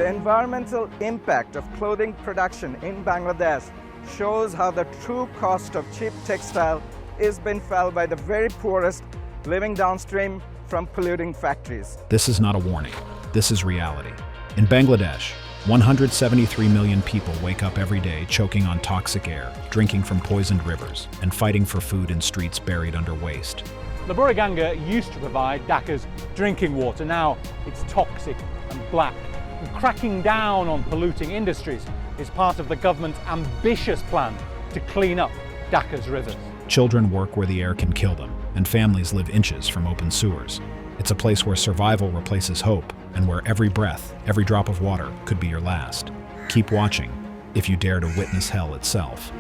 The environmental impact of clothing production in Bangladesh shows how the true cost of cheap textile is being felt by the very poorest living downstream from polluting factories. This is not a warning. This is reality. In Bangladesh, 173 million people wake up every day choking on toxic air, drinking from poisoned rivers, and fighting for food in streets buried under waste. The Buriganga used to provide Dhaka's drinking water. Now it's toxic and black. And cracking down on polluting industries is part of the government's ambitious plan to clean up Dhaka's rivers. Children work where the air can kill them, and families live inches from open sewers. It's a place where survival replaces hope, and where every breath, every drop of water could be your last. Keep watching if you dare to witness hell itself.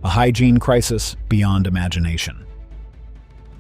A hygiene crisis beyond imagination.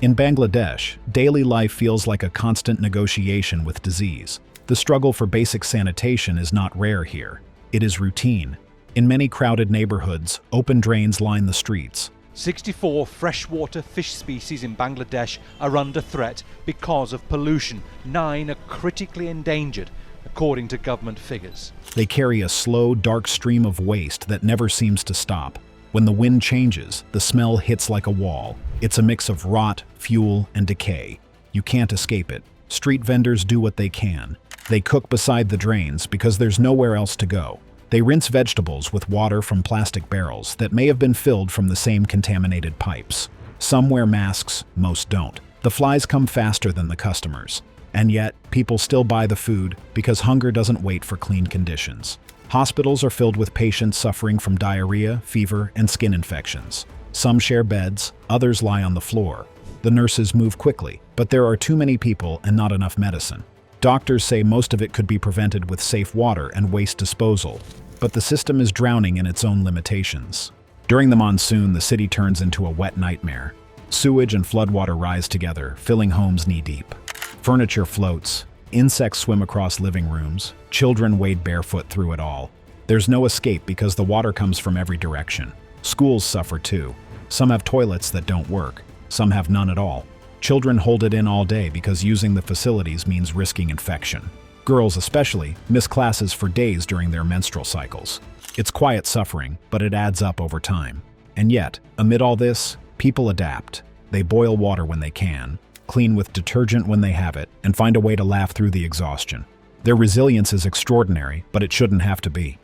In Bangladesh, daily life feels like a constant negotiation with disease. The struggle for basic sanitation is not rare here. It is routine. In many crowded neighborhoods, open drains line the streets. 64 freshwater fish species in Bangladesh are under threat because of pollution. 9 are critically endangered, according to government figures. They carry a slow, dark stream of waste that never seems to stop. When the wind changes, the smell hits like a wall. It's a mix of rot, fuel, and decay. You can't escape it. Street vendors do what they can. They cook beside the drains because there's nowhere else to go. They rinse vegetables with water from plastic barrels that may have been filled from the same contaminated pipes. Some wear masks, most don't. The flies come faster than the customers. And yet, people still buy the food because hunger doesn't wait for clean conditions. Hospitals are filled with patients suffering from diarrhea, fever, and skin infections. Some share beds, others lie on the floor. The nurses move quickly, but there are too many people and not enough medicine. Doctors say most of it could be prevented with safe water and waste disposal, but the system is drowning in its own limitations. During the monsoon, the city turns into a wet nightmare. Sewage and floodwater rise together, filling homes knee-deep. Furniture floats. Insects swim across living rooms. Children wade barefoot through it all. There's no escape because the water comes from every direction. Schools suffer too. Some have toilets that don't work. Some have none at all. Children hold it in all day because using the facilities means risking infection. Girls especially miss classes for days during their menstrual cycles. It's quiet suffering, but it adds up over time. And yet, amid all this, people adapt. They boil water when they can, clean with detergent when they have it, and find a way to laugh through the exhaustion. Their resilience is extraordinary, but it shouldn't have to be.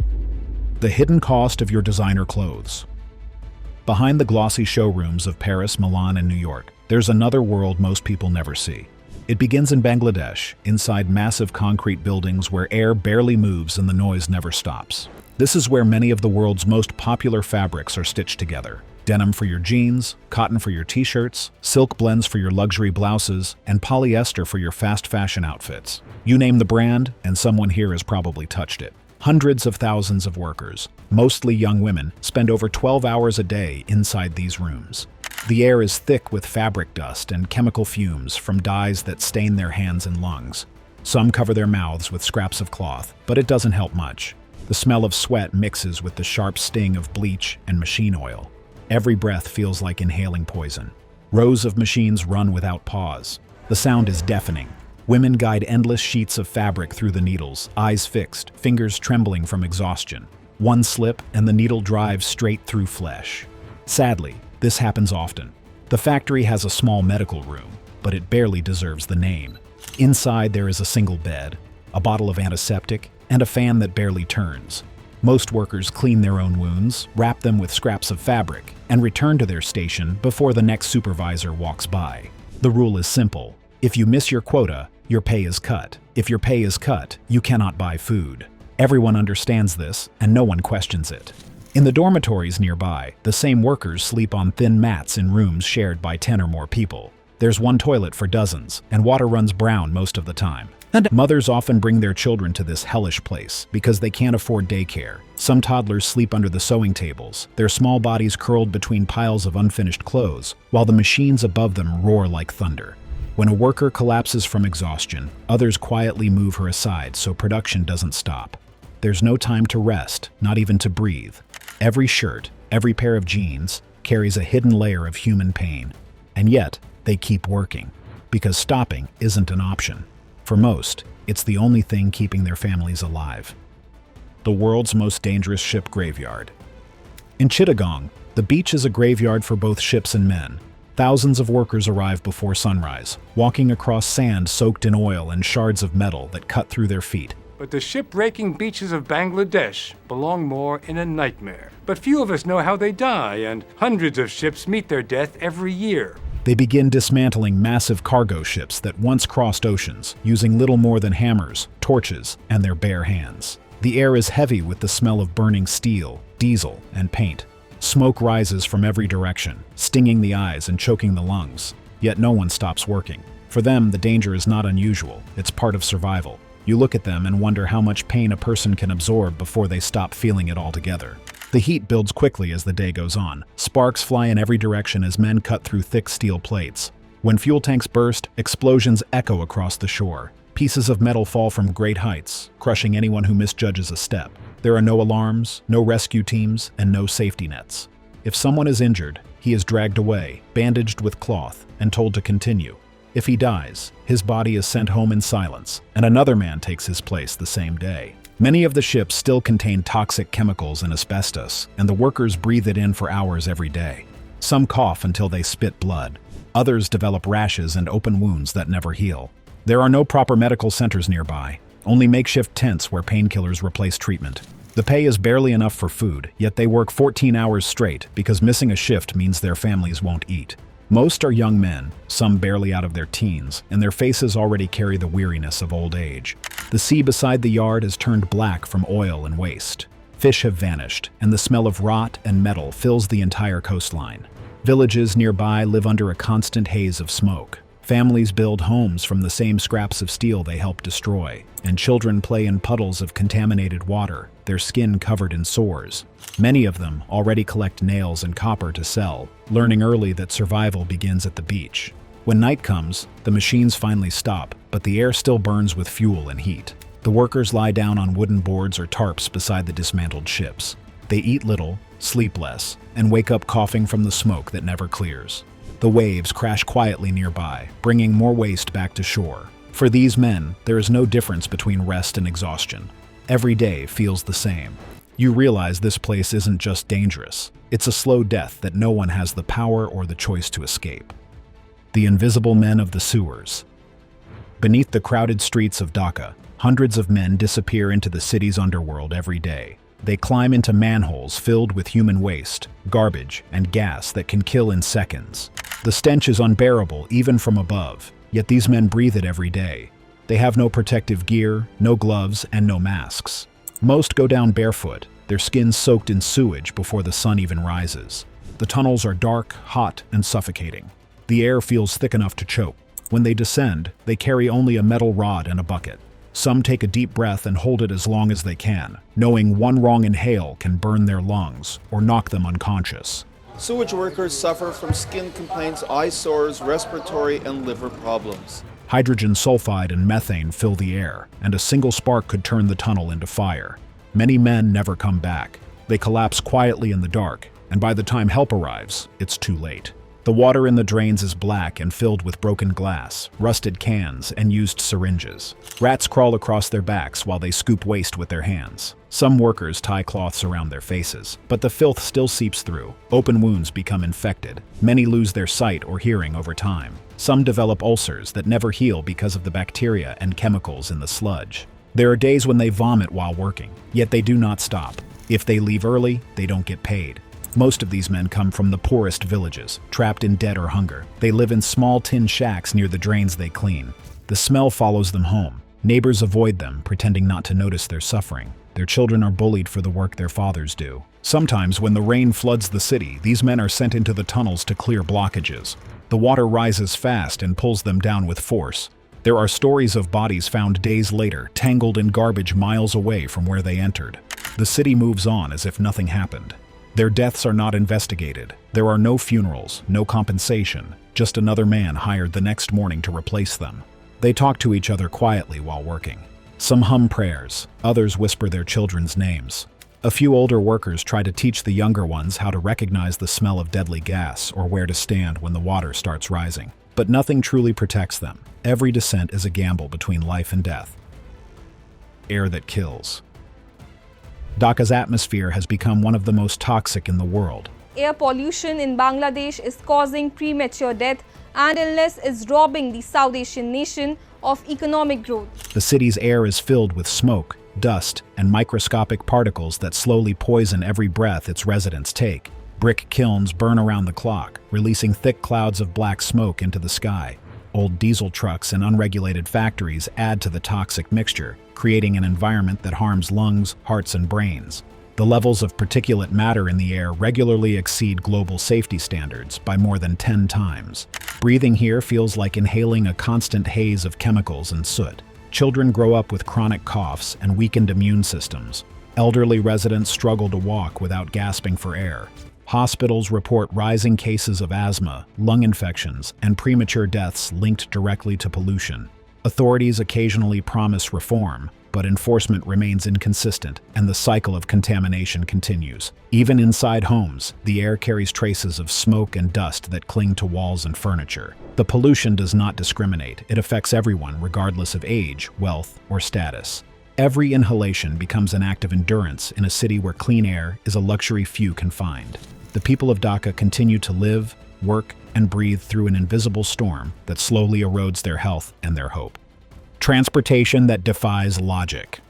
The hidden cost of your designer clothes. Behind the glossy showrooms of Paris, Milan, and New York, there's another world most people never see. It begins in Bangladesh, inside massive concrete buildings where air barely moves and the noise never stops. This is where many of the world's most popular fabrics are stitched together. Denim for your jeans, cotton for your t-shirts, silk blends for your luxury blouses, and polyester for your fast fashion outfits. You name the brand, and someone here has probably touched it. Hundreds of thousands of workers, mostly young women, spend over 12 hours a day inside these rooms. The air is thick with fabric dust and chemical fumes from dyes that stain their hands and lungs. Some cover their mouths with scraps of cloth, but it doesn't help much. The smell of sweat mixes with the sharp sting of bleach and machine oil. Every breath feels like inhaling poison. Rows of machines run without pause. The sound is deafening. Women guide endless sheets of fabric through the needles, eyes fixed, fingers trembling from exhaustion. One slip and the needle drives straight through flesh. Sadly, this happens often. The factory has a small medical room, but it barely deserves the name. Inside there is a single bed, a bottle of antiseptic, and a fan that barely turns. Most workers clean their own wounds, wrap them with scraps of fabric, and return to their station before the next supervisor walks by. The rule is simple. If you miss your quota, your pay is cut. If your pay is cut, you cannot buy food. Everyone understands this, and no one questions it. In the dormitories nearby, the same workers sleep on thin mats in rooms shared by 10 or more people. There's one toilet for dozens, and water runs brown most of the time. And mothers often bring their children to this hellish place because they can't afford daycare. Some toddlers sleep under the sewing tables, their small bodies curled between piles of unfinished clothes, while the machines above them roar like thunder. When a worker collapses from exhaustion, others quietly move her aside so production doesn't stop. There's no time to rest, not even to breathe. Every shirt, every pair of jeans, carries a hidden layer of human pain. And yet, they keep working, because stopping isn't an option. For most, it's the only thing keeping their families alive. The world's most dangerous ship graveyard. In Chittagong, the beach is a graveyard for both ships and men. Thousands of workers arrive before sunrise, walking across sand soaked in oil and shards of metal that cut through their feet. But the ship-breaking beaches of Bangladesh belong more in a nightmare. But few of us know how they die, and hundreds of ships meet their death every year. They begin dismantling massive cargo ships that once crossed oceans, using little more than hammers, torches, and their bare hands. The air is heavy with the smell of burning steel, diesel, and paint. Smoke rises from every direction, stinging the eyes and choking the lungs. Yet no one stops working. For them, the danger is not unusual, it's part of survival. You look at them and wonder how much pain a person can absorb before they stop feeling it altogether. The heat builds quickly as the day goes on. Sparks fly in every direction as men cut through thick steel plates. When fuel tanks burst, explosions echo across the shore. Pieces of metal fall from great heights, crushing anyone who misjudges a step. There are no alarms, no rescue teams, and no safety nets. If someone is injured, he is dragged away, bandaged with cloth, and told to continue. If he dies, his body is sent home in silence, and another man takes his place the same day. Many of the ships still contain toxic chemicals and asbestos, and the workers breathe it in for hours every day. Some cough until they spit blood. Others develop rashes and open wounds that never heal. There are no proper medical centers nearby, only makeshift tents where painkillers replace treatment. The pay is barely enough for food, yet they work 14 hours straight because missing a shift means their families won't eat. Most are young men, some barely out of their teens, and their faces already carry the weariness of old age. The sea beside the yard has turned black from oil and waste. Fish have vanished, and the smell of rot and metal fills the entire coastline. Villages nearby live under a constant haze of smoke. Families build homes from the same scraps of steel they helped destroy, and children play in puddles of contaminated water, their skin covered in sores. Many of them already collect nails and copper to sell, learning early that survival begins at the beach. When night comes, the machines finally stop, but the air still burns with fuel and heat. The workers lie down on wooden boards or tarps beside the dismantled ships. They eat little, sleep less, and wake up coughing from the smoke that never clears. The waves crash quietly nearby, bringing more waste back to shore. For these men, there is no difference between rest and exhaustion. Every day feels the same. You realize this place isn't just dangerous. It's a slow death that no one has the power or the choice to escape. The invisible men of the sewers. Beneath the crowded streets of Dhaka, hundreds of men disappear into the city's underworld every day. They climb into manholes filled with human waste, garbage, and gas that can kill in seconds. The stench is unbearable even from above, yet these men breathe it every day. They have no protective gear, no gloves, and no masks. Most go down barefoot, their skins soaked in sewage before the sun even rises. The tunnels are dark, hot, and suffocating. The air feels thick enough to choke. When they descend, they carry only a metal rod and a bucket. Some take a deep breath and hold it as long as they can, knowing one wrong inhale can burn their lungs or knock them unconscious. Sewage workers suffer from skin complaints, eye sores, respiratory and liver problems. Hydrogen sulfide and methane fill the air, and a single spark could turn the tunnel into fire. Many men never come back. They collapse quietly in the dark, and by the time help arrives, it's too late. The water in the drains is black and filled with broken glass, rusted cans, and used syringes. Rats crawl across their backs while they scoop waste with their hands. Some workers tie cloths around their faces, but the filth still seeps through. Open wounds become infected. Many lose their sight or hearing over time. Some develop ulcers that never heal because of the bacteria and chemicals in the sludge. There are days when they vomit while working, yet they do not stop. If they leave early, they don't get paid. Most of these men come from the poorest villages, trapped in debt or hunger. They live in small tin shacks near the drains they clean. The smell follows them home. Neighbors avoid them, pretending not to notice their suffering. Their children are bullied for the work their fathers do. Sometimes, when the rain floods the city, these men are sent into the tunnels to clear blockages. The water rises fast and pulls them down with force. There are stories of bodies found days later, tangled in garbage miles away from where they entered. The city moves on as if nothing happened. Their deaths are not investigated. There are no funerals, no compensation, just another man hired the next morning to replace them. They talk to each other quietly while working. Some hum prayers, others whisper their children's names. A few older workers try to teach the younger ones how to recognize the smell of deadly gas or where to stand when the water starts rising. But nothing truly protects them. Every descent is a gamble between life and death. Air that kills. Dhaka's atmosphere has become one of the most toxic in the world. Air pollution in Bangladesh is causing premature death and illness is robbing the South Asian nation of economic growth. The city's air is filled with smoke, dust, and microscopic particles that slowly poison every breath its residents take. Brick kilns burn around the clock, releasing thick clouds of black smoke into the sky. Old diesel trucks and unregulated factories add to the toxic mixture, creating an environment that harms lungs, hearts, and brains. The levels of particulate matter in the air regularly exceed global safety standards by more than 10 times. Breathing here feels like inhaling a constant haze of chemicals and soot. Children grow up with chronic coughs and weakened immune systems. Elderly residents struggle to walk without gasping for air. Hospitals report rising cases of asthma, lung infections, and premature deaths linked directly to pollution. Authorities occasionally promise reform, but enforcement remains inconsistent and the cycle of contamination continues. Even inside homes, the air carries traces of smoke and dust that cling to walls and furniture. The pollution does not discriminate. It affects everyone regardless of age, wealth, or status. Every inhalation becomes an act of endurance in a city where clean air is a luxury few can find. The people of Dhaka continue to live, work, and breathe through an invisible storm that slowly erodes their health and their hope. Transportation that defies logic.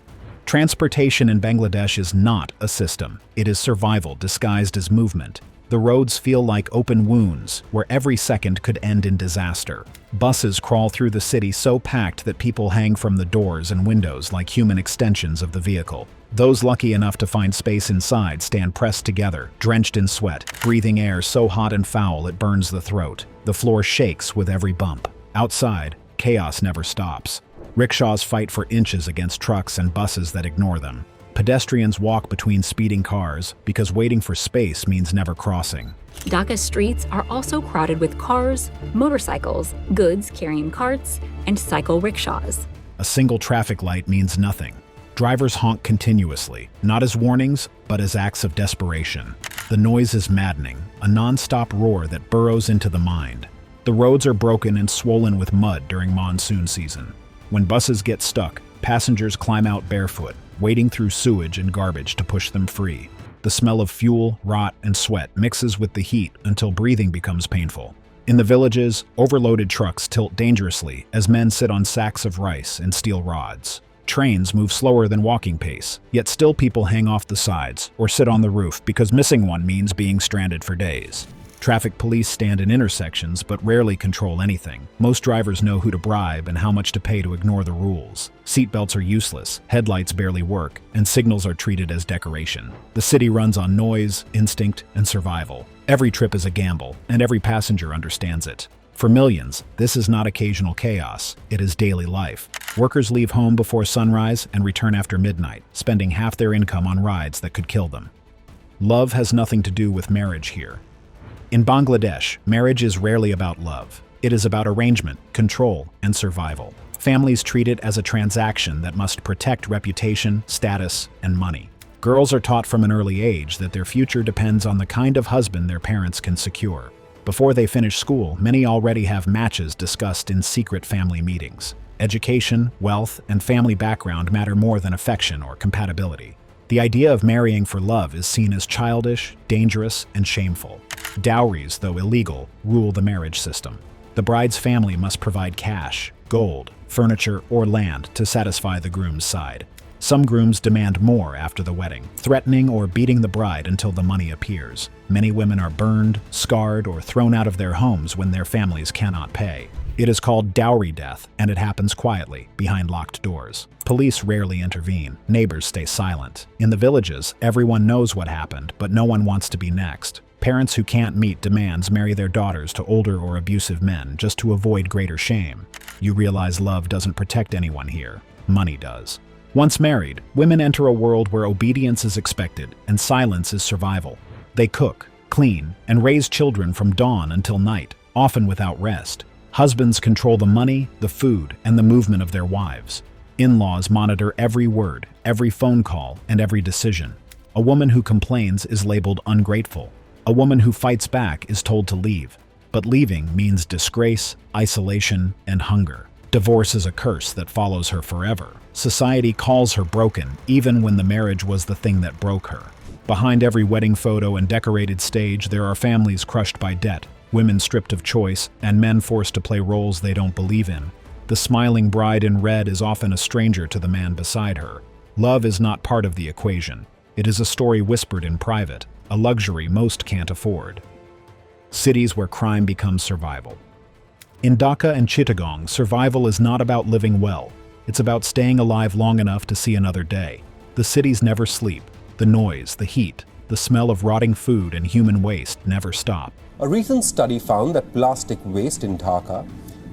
Transportation in Bangladesh is not a system. It is survival disguised as movement. The roads feel like open wounds, where every second could end in disaster. Buses crawl through the city so packed that people hang from the doors and windows like human extensions of the vehicle. Those lucky enough to find space inside stand pressed together, drenched in sweat, breathing air so hot and foul it burns the throat. The floor shakes with every bump. Outside, chaos never stops. Rickshaws fight for inches against trucks and buses that ignore them. Pedestrians walk between speeding cars because waiting for space means never crossing. Dhaka's streets are also crowded with cars, motorcycles, goods carrying carts, and cycle rickshaws. A single traffic light means nothing. Drivers honk continuously, not as warnings, but as acts of desperation. The noise is maddening, a non-stop roar that burrows into the mind. The roads are broken and swollen with mud during monsoon season. When buses get stuck, passengers climb out barefoot, wading through sewage and garbage to push them free. The smell of fuel, rot, and sweat mixes with the heat until breathing becomes painful. In the villages, overloaded trucks tilt dangerously as men sit on sacks of rice and steel rods. Trains move slower than walking pace, yet still people hang off the sides or sit on the roof because missing one means being stranded for days. Traffic police stand in intersections but rarely control anything. Most drivers know who to bribe and how much to pay to ignore the rules. Seatbelts are useless, headlights barely work, and signals are treated as decoration. The city runs on noise, instinct, and survival. Every trip is a gamble, and every passenger understands it. For millions, this is not occasional chaos, it is daily life. Workers leave home before sunrise and return after midnight, spending half their income on rides that could kill them. Love has nothing to do with marriage here. In Bangladesh, marriage is rarely about love. It is about arrangement, control, and survival. Families treat it as a transaction that must protect reputation, status, and money. Girls are taught from an early age that their future depends on the kind of husband their parents can secure. Before they finish school, many already have matches discussed in secret family meetings. Education, wealth, and family background matter more than affection or compatibility. The idea of marrying for love is seen as childish, dangerous, and shameful. Dowries, though illegal, rule the marriage system. The bride's family must provide cash, gold, furniture, or land to satisfy the groom's side. Some grooms demand more after the wedding, threatening or beating the bride until the money appears. Many women are burned, scarred, or thrown out of their homes when their families cannot pay. It is called dowry death, and it happens quietly, behind locked doors. Police rarely intervene. Neighbors stay silent. In the villages, everyone knows what happened, but no one wants to be next. Parents who can't meet demands marry their daughters to older or abusive men just to avoid greater shame. You realize love doesn't protect anyone here. Money does. Once married, women enter a world where obedience is expected and silence is survival. They cook, clean, and raise children from dawn until night, often without rest. Husbands control the money, the food, and the movement of their wives. In-laws monitor every word, every phone call, and every decision. A woman who complains is labeled ungrateful. A woman who fights back is told to leave. But leaving means disgrace, isolation, and hunger. Divorce is a curse that follows her forever. Society calls her broken, even when the marriage was the thing that broke her. Behind every wedding photo and decorated stage, there are families crushed by debt, women stripped of choice, and men forced to play roles they don't believe in. The smiling bride in red is often a stranger to the man beside her. Love is not part of the equation. It is a story whispered in private, a luxury most can't afford. Cities where crime becomes survival. In Dhaka and Chittagong, survival is not about living well. It's about staying alive long enough to see another day. The cities never sleep. The noise, the heat, the smell of rotting food and human waste never stop. A recent study found that plastic waste in Dhaka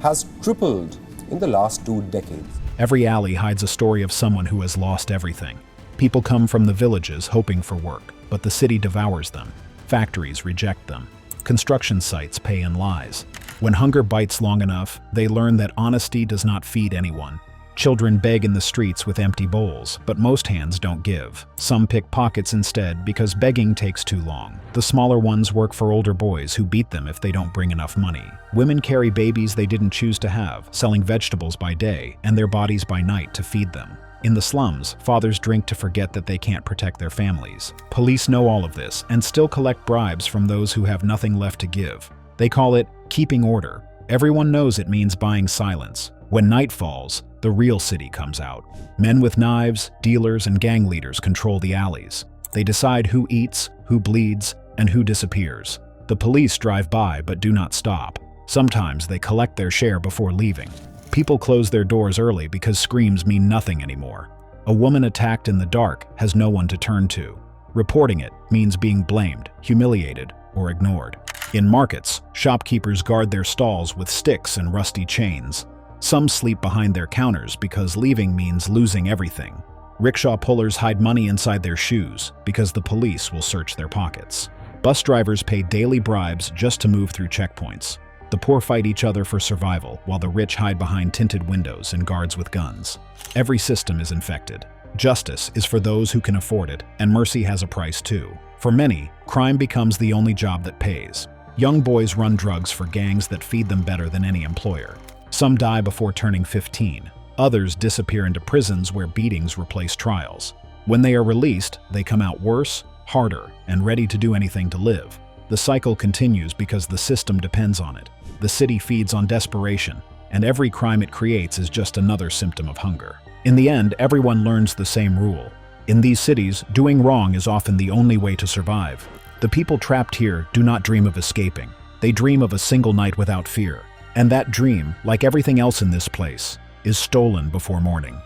has tripled in the last 2 decades. Every alley hides a story of someone who has lost everything. People come from the villages hoping for work, but the city devours them. Factories reject them. Construction sites pay in lies. When hunger bites long enough, they learn that honesty does not feed anyone. Children beg in the streets with empty bowls, but most hands don't give. Some pick pockets instead because begging takes too long. The smaller ones work for older boys who beat them if they don't bring enough money. Women carry babies they didn't choose to have, selling vegetables by day and their bodies by night to feed them. In the slums, fathers drink to forget that they can't protect their families. Police know all of this and still collect bribes from those who have nothing left to give. They call it keeping order. Everyone knows it means buying silence. When night falls, the real city comes out. Men with knives, dealers, and gang leaders control the alleys. They decide who eats, who bleeds, and who disappears. The police drive by but do not stop. Sometimes they collect their share before leaving. People close their doors early because screams mean nothing anymore. A woman attacked in the dark has no one to turn to. Reporting it means being blamed, humiliated, or ignored. In markets, shopkeepers guard their stalls with sticks and rusty chains. Some sleep behind their counters because leaving means losing everything. Rickshaw pullers hide money inside their shoes because the police will search their pockets. Bus drivers pay daily bribes just to move through checkpoints. The poor fight each other for survival, while the rich hide behind tinted windows and guards with guns. Every system is infected. Justice is for those who can afford it, and mercy has a price too. For many, crime becomes the only job that pays. Young boys run drugs for gangs that feed them better than any employer. Some die before turning 15. Others disappear into prisons where beatings replace trials. When they are released, they come out worse, harder, and ready to do anything to live. The cycle continues because the system depends on it. The city feeds on desperation, and every crime it creates is just another symptom of hunger. In the end, everyone learns the same rule. In these cities, doing wrong is often the only way to survive. The people trapped here do not dream of escaping. They dream of a single night without fear. And that dream, like everything else in this place, is stolen before morning.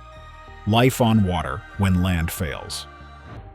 Life on water when land fails.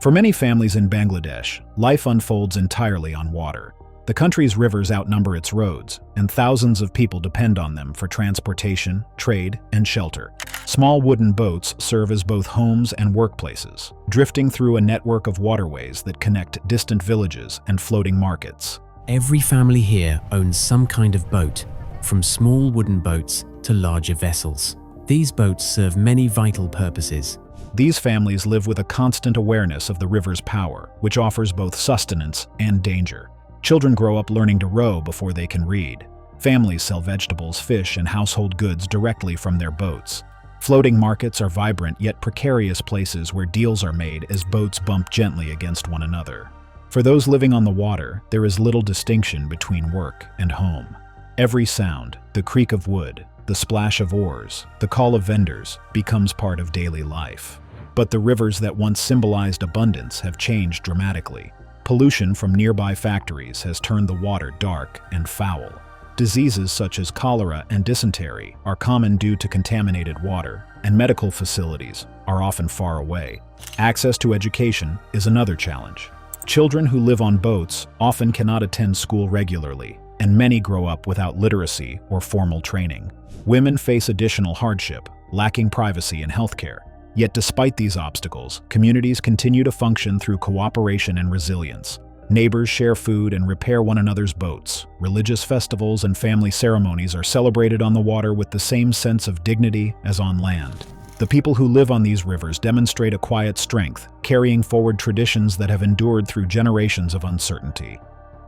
For many families in Bangladesh, life unfolds entirely on water. The country's rivers outnumber its roads, and thousands of people depend on them for transportation, trade, and shelter. Small wooden boats serve as both homes and workplaces, drifting through a network of waterways that connect distant villages and floating markets. Every family here owns some kind of boat, from small wooden boats to larger vessels. These boats serve many vital purposes. These families live with a constant awareness of the river's power, which offers both sustenance and danger. Children grow up learning to row before they can read. Families sell vegetables, fish, and household goods directly from their boats. Floating markets are vibrant yet precarious places where deals are made as boats bump gently against one another. For those living on the water, there is little distinction between work and home. Every sound, the creak of wood, the splash of oars, the call of vendors, becomes part of daily life. But the rivers that once symbolized abundance have changed dramatically. Pollution from nearby factories has turned the water dark and foul. Diseases such as cholera and dysentery are common due to contaminated water, and medical facilities are often far away. Access to education is another challenge. Children who live on boats often cannot attend school regularly, and many grow up without literacy or formal training. Women face additional hardship, lacking privacy and healthcare. Yet despite these obstacles, communities continue to function through cooperation and resilience. Neighbors share food and repair one another's boats. Religious festivals and family ceremonies are celebrated on the water with the same sense of dignity as on land. The people who live on these rivers demonstrate a quiet strength, carrying forward traditions that have endured through generations of uncertainty.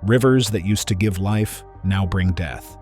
Rivers that used to give life now bring death.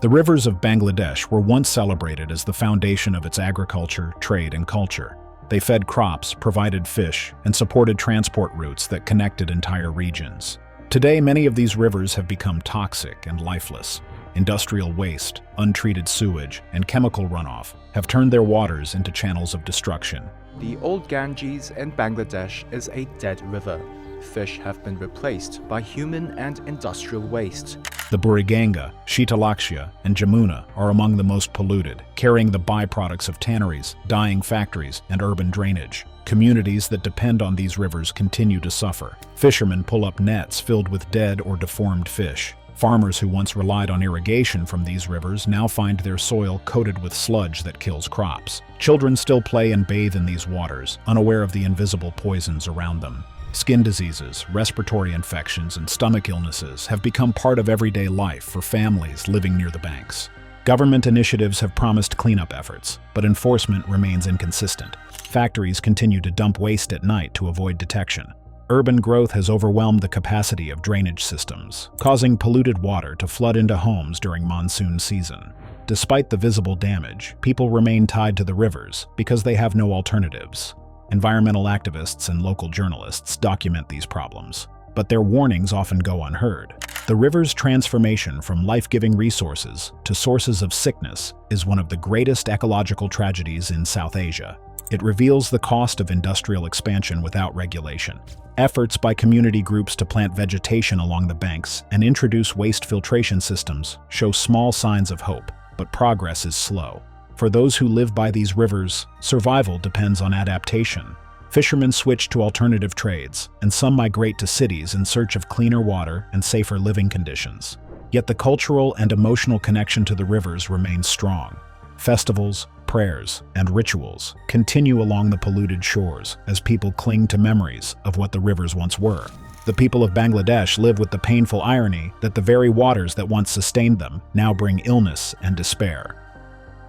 The rivers of Bangladesh were once celebrated as the foundation of its agriculture, trade, and culture. They fed crops, provided fish, and supported transport routes that connected entire regions. Today, many of these rivers have become toxic and lifeless. Industrial waste, untreated sewage, and chemical runoff have turned their waters into channels of destruction. The old Ganges in Bangladesh is a dead river. Fish have been replaced by human and industrial waste. The Buriganga, Shitalaksha, and Jamuna are among the most polluted, carrying the byproducts of tanneries, dyeing factories, and urban drainage. Communities that depend on these rivers continue to suffer. Fishermen pull up nets filled with dead or deformed fish. Farmers who once relied on irrigation from these rivers now find their soil coated with sludge that kills crops. Children still play and bathe in these waters, unaware of the invisible poisons around them. Skin diseases, respiratory infections, and stomach illnesses have become part of everyday life for families living near the banks. Government initiatives have promised cleanup efforts, but enforcement remains inconsistent. Factories continue to dump waste at night to avoid detection. Urban growth has overwhelmed the capacity of drainage systems, causing polluted water to flood into homes during monsoon season. Despite the visible damage, people remain tied to the rivers because they have no alternatives. Environmental activists and local journalists document these problems, but their warnings often go unheard. The river's transformation from life-giving resources to sources of sickness is one of the greatest ecological tragedies in South Asia. It reveals the cost of industrial expansion without regulation. Efforts by community groups to plant vegetation along the banks and introduce waste filtration systems show small signs of hope, but progress is slow. For those who live by these rivers, survival depends on adaptation. Fishermen switch to alternative trades, and some migrate to cities in search of cleaner water and safer living conditions. Yet the cultural and emotional connection to the rivers remains strong. Festivals, prayers, and rituals continue along the polluted shores as people cling to memories of what the rivers once were. The people of Bangladesh live with the painful irony that the very waters that once sustained them now bring illness and despair.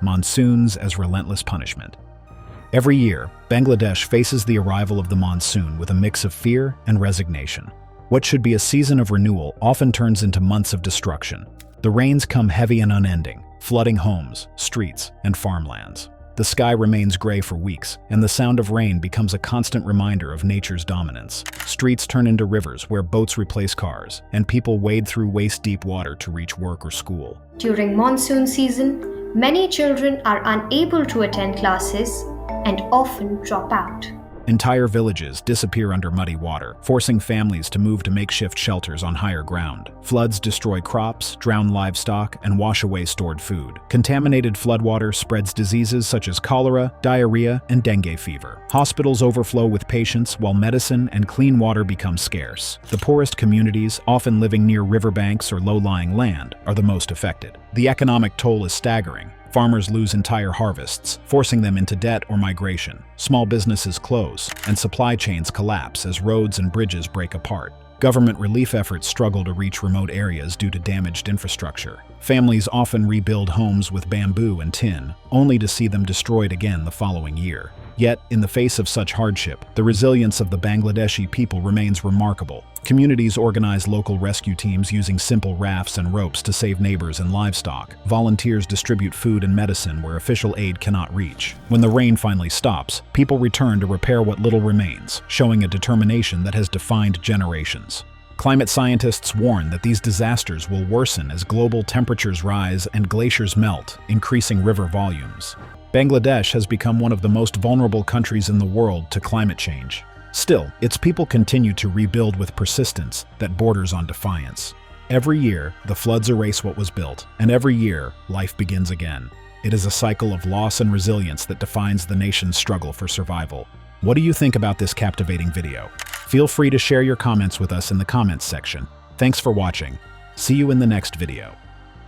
Monsoons as relentless punishment. Every year, Bangladesh faces the arrival of the monsoon with a mix of fear and resignation. What should be a season of renewal often turns into months of destruction. The rains come heavy and unending, flooding homes, streets, and farmlands. The sky remains gray for weeks, and the sound of rain becomes a constant reminder of nature's dominance. Streets turn into rivers where boats replace cars, and people wade through waist-deep water to reach work or school. During monsoon season, many children are unable to attend classes and often drop out. Entire villages disappear under muddy water, forcing families to move to makeshift shelters on higher ground. Floods destroy crops, drown livestock, and wash away stored food. Contaminated floodwater spreads diseases such as cholera, diarrhea, and dengue fever. Hospitals overflow with patients while medicine and clean water become scarce. The poorest communities, often living near riverbanks or low-lying land, are the most affected. The economic toll is staggering. Farmers lose entire harvests, forcing them into debt or migration. Small businesses close, and supply chains collapse as roads and bridges break apart. Government relief efforts struggle to reach remote areas due to damaged infrastructure. Families often rebuild homes with bamboo and tin, only to see them destroyed again the following year. Yet, in the face of such hardship, the resilience of the Bangladeshi people remains remarkable. Communities organize local rescue teams using simple rafts and ropes to save neighbors and livestock. Volunteers distribute food and medicine where official aid cannot reach. When the rain finally stops, people return to repair what little remains, showing a determination that has defined generations. Climate scientists warn that these disasters will worsen as global temperatures rise and glaciers melt, increasing river volumes. Bangladesh has become one of the most vulnerable countries in the world to climate change. Still, its people continue to rebuild with persistence that borders on defiance. Every year, the floods erase what was built, and every year, life begins again. It is a cycle of loss and resilience that defines the nation's struggle for survival. What do you think about this captivating video? Feel free to share your comments with us in the comments section. Thanks for watching. See you in the next video.